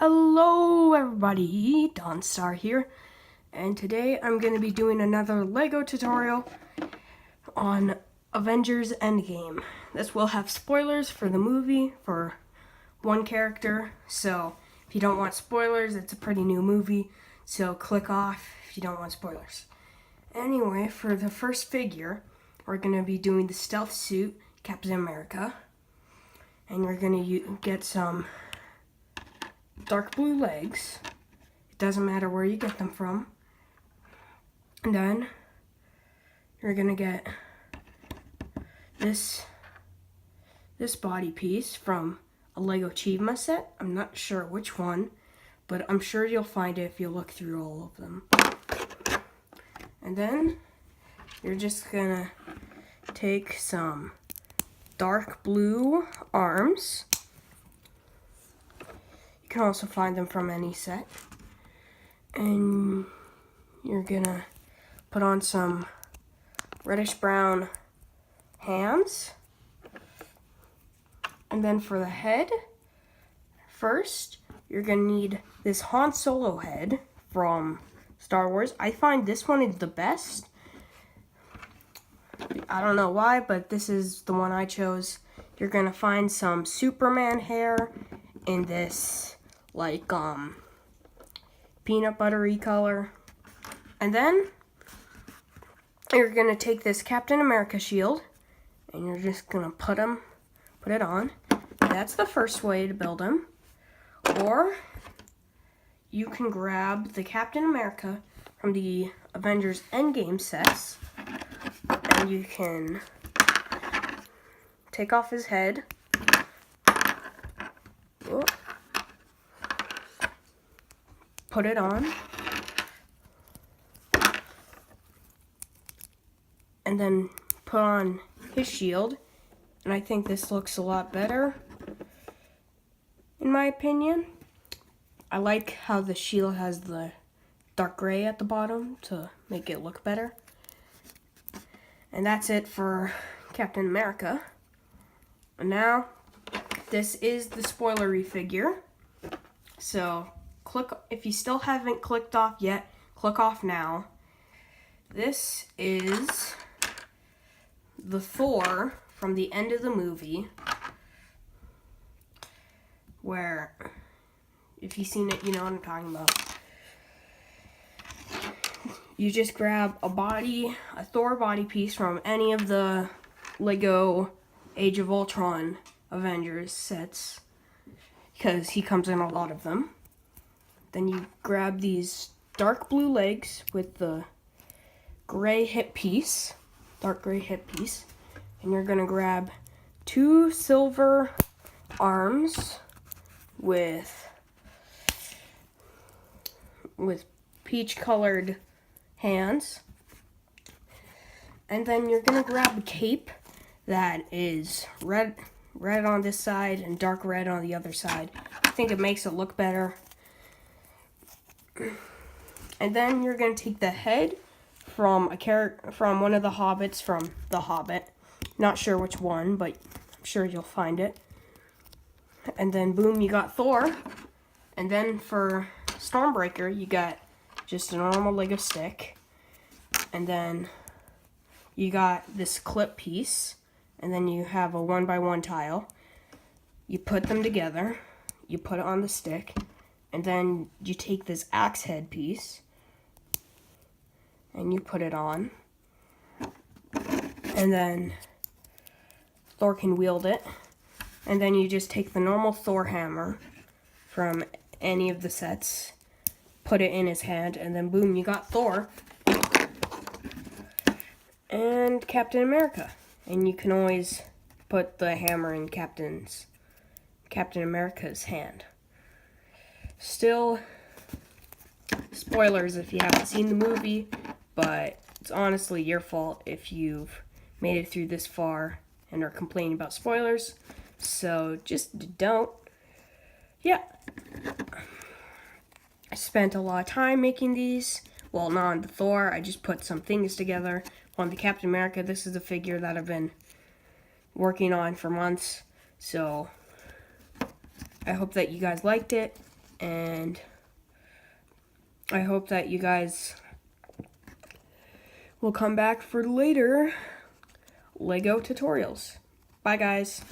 Hello everybody, Dawnstar here, and today I'm going to be doing another LEGO tutorial on Avengers Endgame. This will have spoilers for the movie for one character, so if you don't want spoilers, it's a pretty new movie, so click off if you don't want spoilers. Anyway, for the first figure, we're going to be doing the stealth suit, Captain America, and you're going to get some dark blue legs. It doesn't matter where you get them from. And then you're gonna get this body piece from a Lego Achievement set. I'm not sure which one, but I'm sure you'll find it if you look through all of them. And then you're just gonna take some dark blue arms. You can also find them from any set. And you're gonna put on some reddish brown hands. And then for the head, first, you're gonna need this Han Solo head from Star Wars. I find this one is the best. I don't know why, but this is the one I chose. You're gonna find some Superman hair in this like peanut buttery color. And then you're gonna take this Captain America shield and you're just gonna put it on. That's the first way to build him. Or you can grab the Captain America from the Avengers Endgame sets and you can take off his head. Whoop. Put it on, and then put on his shield, and I think this looks a lot better, in my opinion. I like how the shield has the dark gray at the bottom to make it look better. And that's it for Captain America. And now, this is the spoilery figure, so if you still haven't clicked off yet, click off now. This is the Thor from the end of the movie, where, if you've seen it, you know what I'm talking about. You just grab a Thor body piece from any of the Lego Age of Ultron Avengers sets, because he comes in a lot of them. Then you grab these dark blue legs with the gray hip piece, dark gray hip piece, and you're gonna grab two silver arms with peach colored hands. And then you're gonna grab a cape that is red on this side and dark red on the other side. I think it makes it look better. And then you're going to take the head from one of the hobbits from The Hobbit. Not sure which one, but I'm sure you'll find it. And then boom, you got Thor. And then for Stormbreaker, you got just a normal Lego stick. And then you got this clip piece. And then you have a 1x1 tile. You put them together. You put it on the stick. And then you take this axe head piece and you put it on. And then Thor can wield it. And then you just take the normal Thor hammer from any of the sets, put it in his hand, and then boom, you got Thor and Captain America. And you can always put the hammer in Captain America's hand. Still, spoilers if you haven't seen the movie, but it's honestly your fault if you've made it through this far and are complaining about spoilers, so just don't. Yeah. I spent a lot of time making these. Well, not on the Thor, I just put some things together. On the Captain America, this is a figure that I've been working on for months, so I hope that you guys liked it. and I hope that you guys will come back for later Lego tutorials. Bye, guys.